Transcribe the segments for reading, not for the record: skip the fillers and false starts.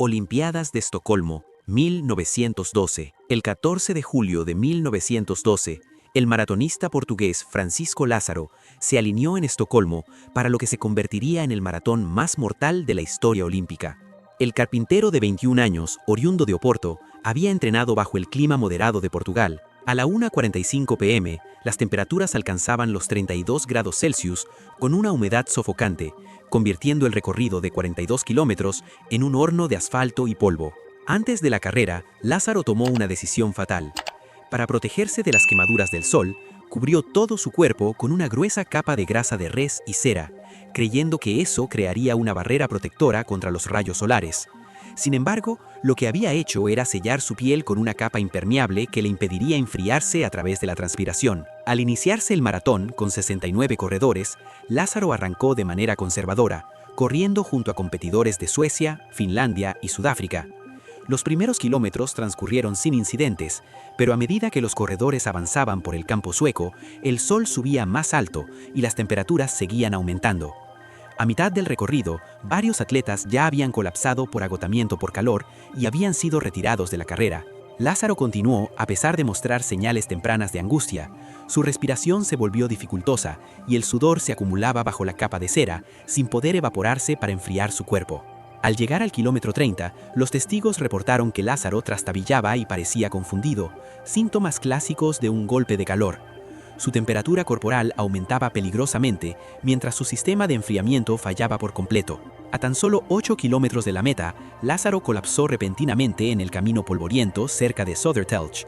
Olimpiadas de Estocolmo, 1912. El 14 de julio de 1912, el maratonista portugués Francisco Lázaro se alineó en Estocolmo para lo que se convertiría en el maratón más mortal de la historia olímpica. El carpintero de 21 años, oriundo de Oporto, había entrenado bajo el clima moderado de Portugal. A la 1:45 p.m., las temperaturas alcanzaban los 32 grados Celsius con una humedad sofocante, convirtiendo el recorrido de 42 kilómetros en un horno de asfalto y polvo. Antes de la carrera, Lázaro tomó una decisión fatal. Para protegerse de las quemaduras del sol, cubrió todo su cuerpo con una gruesa capa de grasa de res y cera, creyendo que eso crearía una barrera protectora contra los rayos solares. Sin embargo, lo que había hecho era sellar su piel con una capa impermeable que le impediría enfriarse a través de la transpiración. Al iniciarse el maratón, con 69 corredores, Lázaro arrancó de manera conservadora, corriendo junto a competidores de Suecia, Finlandia y Sudáfrica. Los primeros kilómetros transcurrieron sin incidentes, pero a medida que los corredores avanzaban por el campo sueco, el sol subía más alto y las temperaturas seguían aumentando. A mitad del recorrido, varios atletas ya habían colapsado por agotamiento por calor y habían sido retirados de la carrera. Lázaro continuó a pesar de mostrar señales tempranas de angustia. Su respiración se volvió dificultosa y el sudor se acumulaba bajo la capa de cera, sin poder evaporarse para enfriar su cuerpo. Al llegar al kilómetro 30, los testigos reportaron que Lázaro trastabillaba y parecía confundido, síntomas clásicos de un golpe de calor. Su temperatura corporal aumentaba peligrosamente, mientras su sistema de enfriamiento fallaba por completo. A tan solo 8 kilómetros de la meta, Lázaro colapsó repentinamente en el camino polvoriento cerca de Södertälje.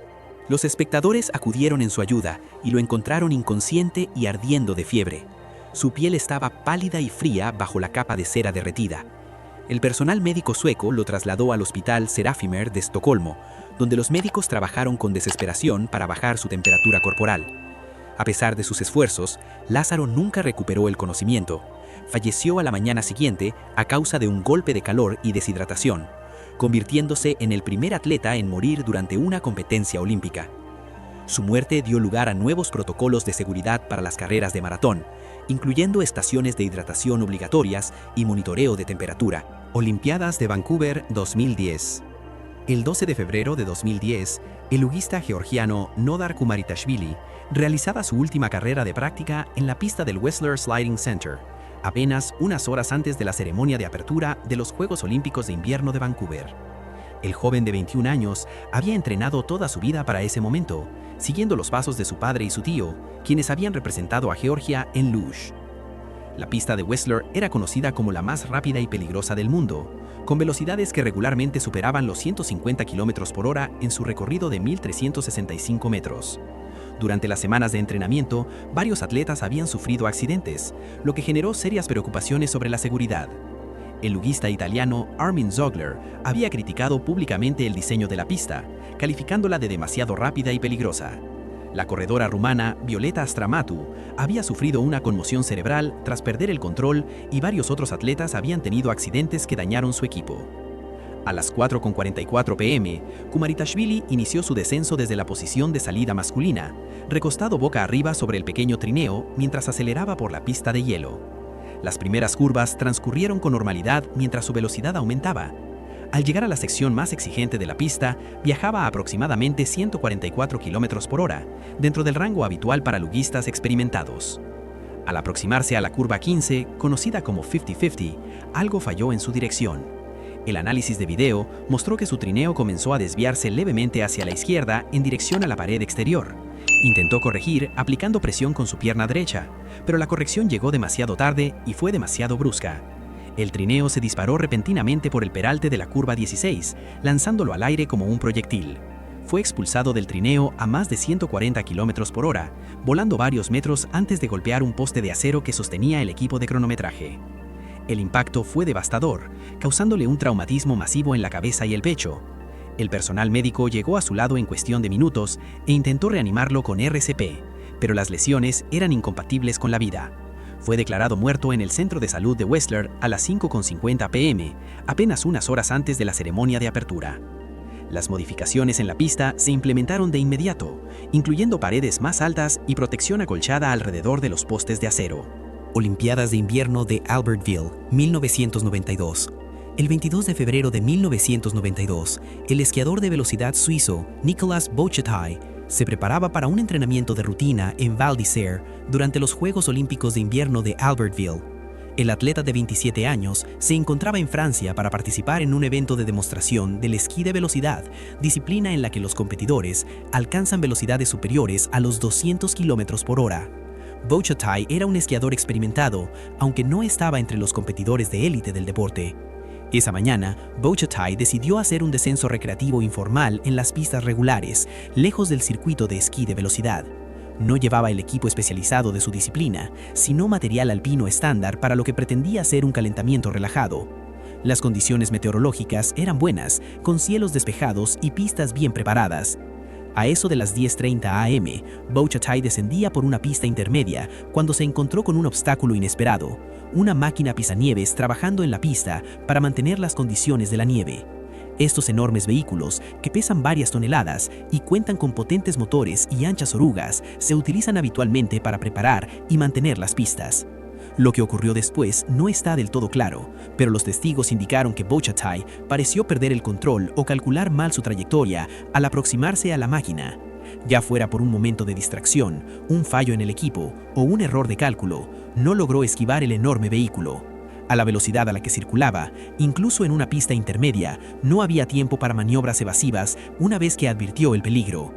Los espectadores acudieron en su ayuda y lo encontraron inconsciente y ardiendo de fiebre. Su piel estaba pálida y fría bajo la capa de cera derretida. El personal médico sueco lo trasladó al Hospital Serafimer de Estocolmo, donde los médicos trabajaron con desesperación para bajar su temperatura corporal. A pesar de sus esfuerzos, Lázaro nunca recuperó el conocimiento. Falleció a la mañana siguiente a causa de un golpe de calor y deshidratación, convirtiéndose en el primer atleta en morir durante una competencia olímpica. Su muerte dio lugar a nuevos protocolos de seguridad para las carreras de maratón, incluyendo estaciones de hidratación obligatorias y monitoreo de temperatura. Olimpiadas de Vancouver 2010. El 12 de febrero de 2010, el luguista georgiano Nodar Kumaritashvili realizaba su última carrera de práctica en la pista del Whistler Sliding Center, apenas unas horas antes de la ceremonia de apertura de los Juegos Olímpicos de Invierno de Vancouver. El joven de 21 años había entrenado toda su vida para ese momento, siguiendo los pasos de su padre y su tío, quienes habían representado a Georgia en luge. La pista de Whistler era conocida como la más rápida y peligrosa del mundo, con velocidades que regularmente superaban los 150 km por hora en su recorrido de 1.365 metros. Durante las semanas de entrenamiento, varios atletas habían sufrido accidentes, lo que generó serias preocupaciones sobre la seguridad. El luguista italiano Armin Zogler había criticado públicamente el diseño de la pista, calificándola de demasiado rápida y peligrosa. La corredora rumana Violeta Stramatu había sufrido una conmoción cerebral tras perder el control y varios otros atletas habían tenido accidentes que dañaron su equipo. A las 4:44 p.m., Kumaritashvili inició su descenso desde la posición de salida masculina, recostado boca arriba sobre el pequeño trineo mientras aceleraba por la pista de hielo. Las primeras curvas transcurrieron con normalidad mientras su velocidad aumentaba. Al llegar a la sección más exigente de la pista, viajaba a aproximadamente 144 km por hora, dentro del rango habitual para luguistas experimentados. Al aproximarse a la curva 15, conocida como 50-50, algo falló en su dirección. El análisis de video mostró que su trineo comenzó a desviarse levemente hacia la izquierda en dirección a la pared exterior. Intentó corregir aplicando presión con su pierna derecha, pero la corrección llegó demasiado tarde y fue demasiado brusca. El trineo se disparó repentinamente por el peralte de la curva 16, lanzándolo al aire como un proyectil. Fue expulsado del trineo a más de 140 km por hora, volando varios metros antes de golpear un poste de acero que sostenía el equipo de cronometraje. El impacto fue devastador, causándole un traumatismo masivo en la cabeza y el pecho. El personal médico llegó a su lado en cuestión de minutos e intentó reanimarlo con RCP, pero las lesiones eran incompatibles con la vida. Fue declarado muerto en el Centro de Salud de Whistler a las 5:50 p.m., apenas unas horas antes de la ceremonia de apertura. Las modificaciones en la pista se implementaron de inmediato, incluyendo paredes más altas y protección acolchada alrededor de los postes de acero. Olimpiadas de Invierno de Albertville, 1992. El 22 de febrero de 1992, el esquiador de velocidad suizo Nicolas Bochatai se preparaba para un entrenamiento de rutina en Val d'Isère durante los Juegos Olímpicos de Invierno de Albertville. El atleta de 27 años se encontraba en Francia para participar en un evento de demostración del esquí de velocidad, disciplina en la que los competidores alcanzan velocidades superiores a los 200 km por hora. Bochatai era un esquiador experimentado, aunque no estaba entre los competidores de élite del deporte. Esa mañana, Bochatai decidió hacer un descenso recreativo informal en las pistas regulares, lejos del circuito de esquí de velocidad. No llevaba el equipo especializado de su disciplina, sino material alpino estándar para lo que pretendía ser un calentamiento relajado. Las condiciones meteorológicas eran buenas, con cielos despejados y pistas bien preparadas. A eso de las 10:30 am, Bochatai descendía por una pista intermedia cuando se encontró con un obstáculo inesperado, una máquina pisanieves trabajando en la pista para mantener las condiciones de la nieve. Estos enormes vehículos, que pesan varias toneladas y cuentan con potentes motores y anchas orugas, se utilizan habitualmente para preparar y mantener las pistas. Lo que ocurrió después no está del todo claro, pero los testigos indicaron que Bochatai pareció perder el control o calcular mal su trayectoria al aproximarse a la máquina. Ya fuera por un momento de distracción, un fallo en el equipo o un error de cálculo, no logró esquivar el enorme vehículo. A la velocidad a la que circulaba, incluso en una pista intermedia, no había tiempo para maniobras evasivas una vez que advirtió el peligro.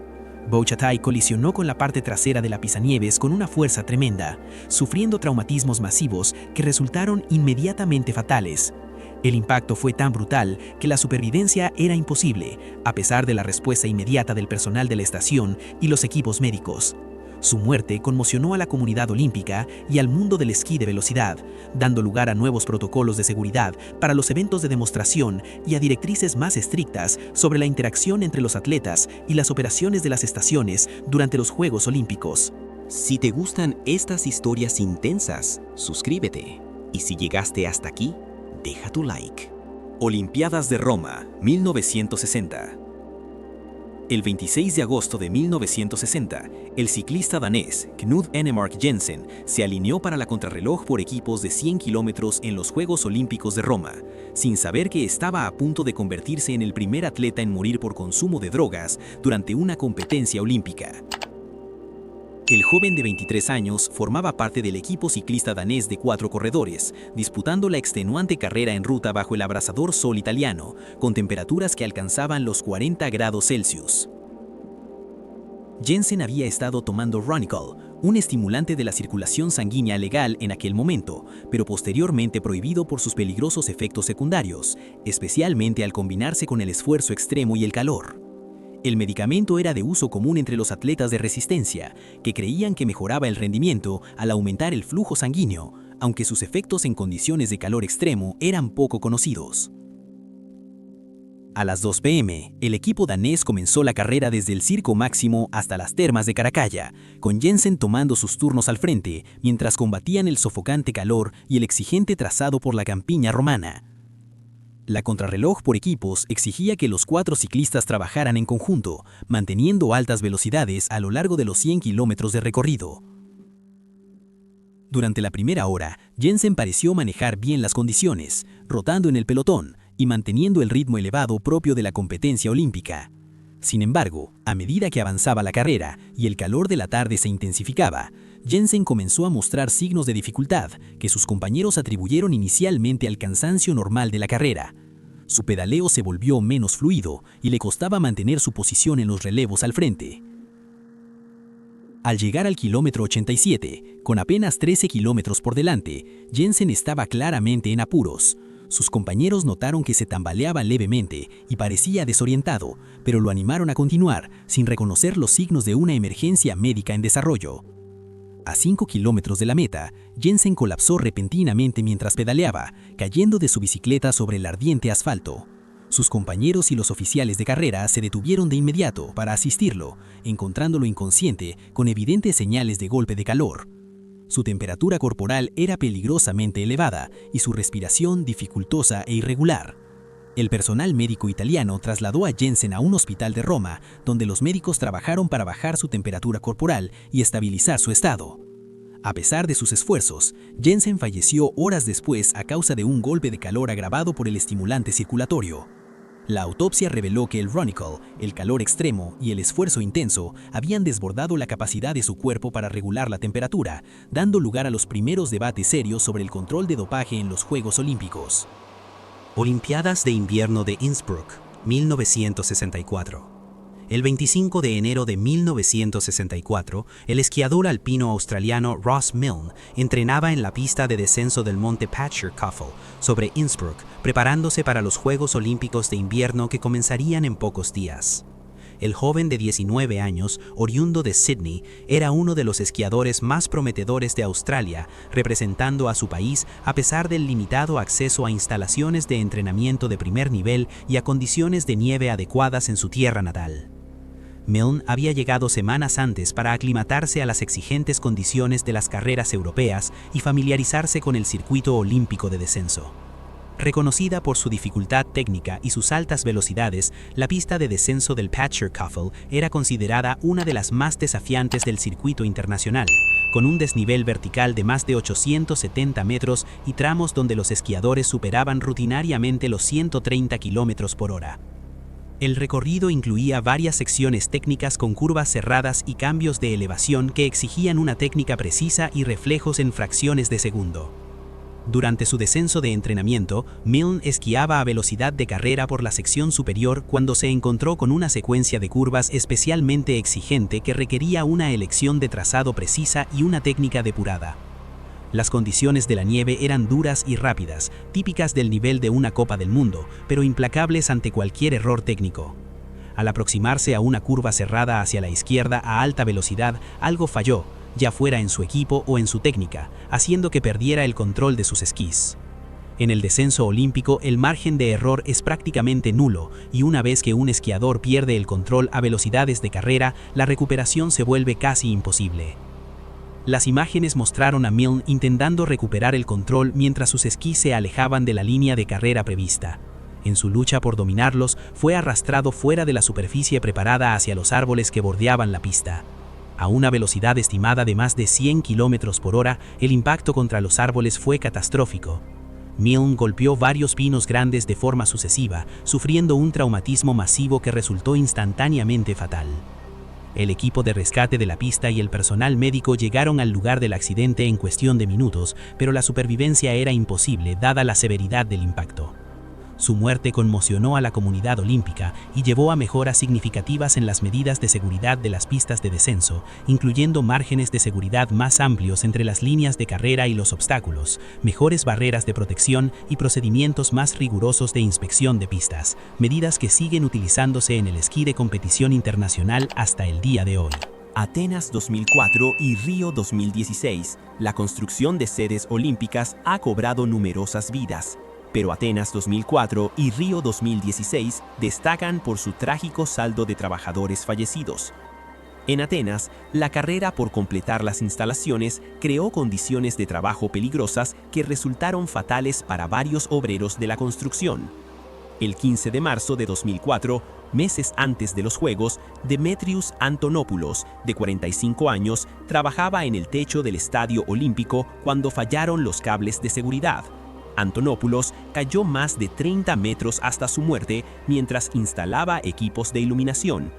Bochatai colisionó con la parte trasera de la pisanieves con una fuerza tremenda, sufriendo traumatismos masivos que resultaron inmediatamente fatales. El impacto fue tan brutal que la supervivencia era imposible, a pesar de la respuesta inmediata del personal de la estación y los equipos médicos. Su muerte conmocionó a la comunidad olímpica y al mundo del esquí de velocidad, dando lugar a nuevos protocolos de seguridad para los eventos de demostración y a directrices más estrictas sobre la interacción entre los atletas y las operaciones de las estaciones durante los Juegos Olímpicos. Si te gustan estas historias intensas, suscríbete. Y si llegaste hasta aquí, deja tu like. Olimpiadas de Roma, 1960. El 26 de agosto de 1960, el ciclista danés Knud Enemark Jensen se alineó para la contrarreloj por equipos de 100 kilómetros en los Juegos Olímpicos de Roma, sin saber que estaba a punto de convertirse en el primer atleta en morir por consumo de drogas durante una competencia olímpica. El joven de 23 años formaba parte del equipo ciclista danés de 4 corredores, disputando la extenuante carrera en ruta bajo el abrasador sol italiano, con temperaturas que alcanzaban los 40 grados Celsius. Jensen había estado tomando Ronicol, un estimulante de la circulación sanguínea legal en aquel momento, pero posteriormente prohibido por sus peligrosos efectos secundarios, especialmente al combinarse con el esfuerzo extremo y el calor. El medicamento era de uso común entre los atletas de resistencia, que creían que mejoraba el rendimiento al aumentar el flujo sanguíneo, aunque sus efectos en condiciones de calor extremo eran poco conocidos. A las 2 p.m., el equipo danés comenzó la carrera desde el Circo Máximo hasta las termas de Caracalla, con Jensen tomando sus turnos al frente, mientras combatían el sofocante calor y el exigente trazado por la campiña romana. La contrarreloj por equipos exigía que los 4 ciclistas trabajaran en conjunto, manteniendo altas velocidades a lo largo de los 100 kilómetros de recorrido. Durante la primera hora, Jensen pareció manejar bien las condiciones, rotando en el pelotón y manteniendo el ritmo elevado propio de la competencia olímpica. Sin embargo, a medida que avanzaba la carrera y el calor de la tarde se intensificaba, Jensen comenzó a mostrar signos de dificultad que sus compañeros atribuyeron inicialmente al cansancio normal de la carrera. Su pedaleo se volvió menos fluido y le costaba mantener su posición en los relevos al frente. Al llegar al kilómetro 87, con apenas 13 kilómetros por delante, Jensen estaba claramente en apuros. Sus compañeros notaron que se tambaleaba levemente y parecía desorientado, pero lo animaron a continuar, sin reconocer los signos de una emergencia médica en desarrollo. A 5 kilómetros de la meta, Jensen colapsó repentinamente mientras pedaleaba, cayendo de su bicicleta sobre el ardiente asfalto. Sus compañeros y los oficiales de carrera se detuvieron de inmediato para asistirlo, encontrándolo inconsciente con evidentes señales de golpe de calor. Su temperatura corporal era peligrosamente elevada y su respiración dificultosa e irregular. El personal médico italiano trasladó a Jensen a un hospital de Roma, donde los médicos trabajaron para bajar su temperatura corporal y estabilizar su estado. A pesar de sus esfuerzos, Jensen falleció horas después a causa de un golpe de calor agravado por el estimulante circulatorio. La autopsia reveló que el Ronical, el calor extremo y el esfuerzo intenso habían desbordado la capacidad de su cuerpo para regular la temperatura, dando lugar a los primeros debates serios sobre el control de dopaje en los Juegos Olímpicos. Olimpiadas de Invierno de Innsbruck, 1964. El 25 de enero de 1964, el esquiador alpino australiano Ross Milne entrenaba en la pista de descenso del monte Petscherkofel sobre Innsbruck, preparándose para los Juegos Olímpicos de Invierno que comenzarían en pocos días. El joven de 19 años, oriundo de Sydney, era uno de los esquiadores más prometedores de Australia, representando a su país a pesar del limitado acceso a instalaciones de entrenamiento de primer nivel y a condiciones de nieve adecuadas en su tierra natal. Milne había llegado semanas antes para aclimatarse a las exigentes condiciones de las carreras europeas y familiarizarse con el circuito olímpico de descenso. Reconocida por su dificultad técnica y sus altas velocidades, la pista de descenso del Petscherkofel era considerada una de las más desafiantes del circuito internacional, con un desnivel vertical de más de 870 metros y tramos donde los esquiadores superaban rutinariamente los 130 km por hora. El recorrido incluía varias secciones técnicas con curvas cerradas y cambios de elevación que exigían una técnica precisa y reflejos en fracciones de segundo. Durante su descenso de entrenamiento, Milne esquiaba a velocidad de carrera por la sección superior cuando se encontró con una secuencia de curvas especialmente exigente que requería una elección de trazado precisa y una técnica depurada. Las condiciones de la nieve eran duras y rápidas, típicas del nivel de una Copa del Mundo, pero implacables ante cualquier error técnico. Al aproximarse a una curva cerrada hacia la izquierda a alta velocidad, algo falló, ya fuera en su equipo o en su técnica, haciendo que perdiera el control de sus esquís. En el descenso olímpico, el margen de error es prácticamente nulo, y una vez que un esquiador pierde el control a velocidades de carrera, la recuperación se vuelve casi imposible. Las imágenes mostraron a Milne intentando recuperar el control mientras sus esquís se alejaban de la línea de carrera prevista. En su lucha por dominarlos, fue arrastrado fuera de la superficie preparada hacia los árboles que bordeaban la pista. A una velocidad estimada de más de 100 km por hora, el impacto contra los árboles fue catastrófico. Milne golpeó varios pinos grandes de forma sucesiva, sufriendo un traumatismo masivo que resultó instantáneamente fatal. El equipo de rescate de la pista y el personal médico llegaron al lugar del accidente en cuestión de minutos, pero la supervivencia era imposible dada la severidad del impacto. Su muerte conmocionó a la comunidad olímpica y llevó a mejoras significativas en las medidas de seguridad de las pistas de descenso, incluyendo márgenes de seguridad más amplios entre las líneas de carrera y los obstáculos, mejores barreras de protección y procedimientos más rigurosos de inspección de pistas, medidas que siguen utilizándose en el esquí de competición internacional hasta el día de hoy. Atenas 2004 y Río 2016, la construcción de sedes olímpicas ha cobrado numerosas vidas. Pero Atenas 2004 y Río 2016 destacan por su trágico saldo de trabajadores fallecidos. En Atenas, la carrera por completar las instalaciones creó condiciones de trabajo peligrosas que resultaron fatales para varios obreros de la construcción. El 15 de marzo de 2004, meses antes de los Juegos, Demetrios Antonopoulos, de 45 años, trabajaba en el techo del Estadio Olímpico cuando fallaron los cables de seguridad. Antonopoulos cayó más de 30 metros hasta su muerte mientras instalaba equipos de iluminación.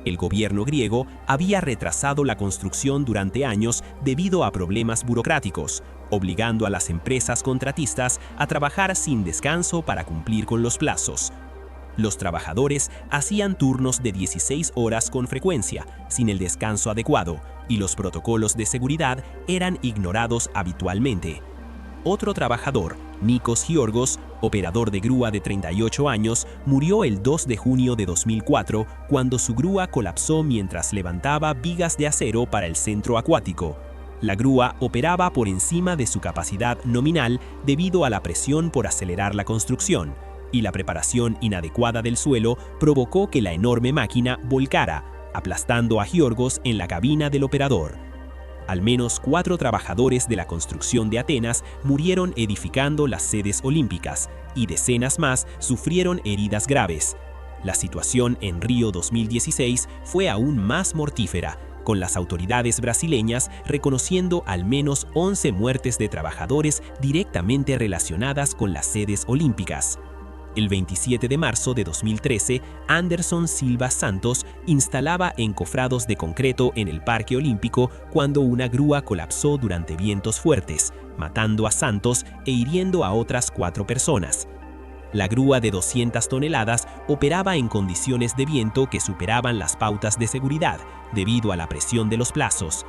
El gobierno griego había retrasado la construcción durante años debido a problemas burocráticos, obligando a las empresas contratistas a trabajar sin descanso para cumplir con los plazos. Los trabajadores hacían turnos de 16 horas con frecuencia, sin el descanso adecuado, y los protocolos de seguridad eran ignorados habitualmente. Otro trabajador, Nikos Giorgos, operador de grúa de 38 años, murió el 2 de junio de 2004 cuando su grúa colapsó mientras levantaba vigas de acero para el centro acuático. La grúa operaba por encima de su capacidad nominal debido a la presión por acelerar la construcción, y la preparación inadecuada del suelo provocó que la enorme máquina volcara, aplastando a Giorgos en la cabina del operador. Al menos 4 trabajadores de la construcción de Atenas murieron edificando las sedes olímpicas y decenas más sufrieron heridas graves. La situación en Río 2016 fue aún más mortífera, con las autoridades brasileñas reconociendo al menos 11 muertes de trabajadores directamente relacionadas con las sedes olímpicas. El 27 de marzo de 2013, Anderson Silva Santos instalaba encofrados de concreto en el Parque Olímpico cuando una grúa colapsó durante vientos fuertes, matando a Santos e hiriendo a otras 4 personas. La grúa de 200 toneladas operaba en condiciones de viento que superaban las pautas de seguridad debido a la presión de los plazos.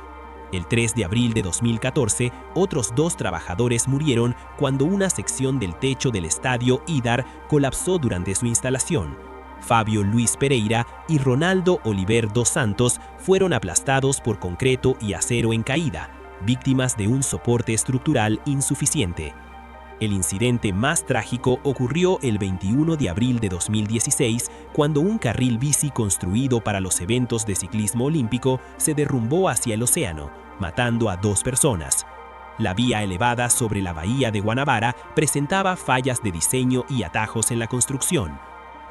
El 3 de abril de 2014, otros 2 trabajadores murieron cuando una sección del techo del estadio Idar colapsó durante su instalación. Fábio Luis Pereira y Ronaldo Oliver dos Santos fueron aplastados por concreto y acero en caída, víctimas de un soporte estructural insuficiente. El incidente más trágico ocurrió el 21 de abril de 2016, cuando un carril bici construido para los eventos de ciclismo olímpico se derrumbó hacia el océano, matando a 2 personas. La vía elevada sobre la bahía de Guanabara presentaba fallas de diseño y atajos en la construcción.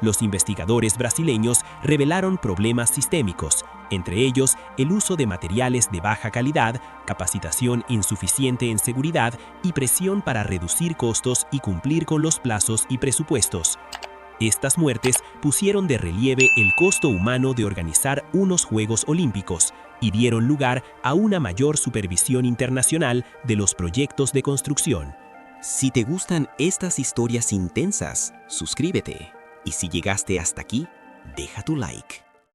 Los investigadores brasileños revelaron problemas sistémicos, entre ellos el uso de materiales de baja calidad, capacitación insuficiente en seguridad y presión para reducir costos y cumplir con los plazos y presupuestos. Estas muertes pusieron de relieve el costo humano de organizar unos Juegos Olímpicos y dieron lugar a una mayor supervisión internacional de los proyectos de construcción. Si te gustan estas historias intensas, suscríbete. Y si llegaste hasta aquí, deja tu like.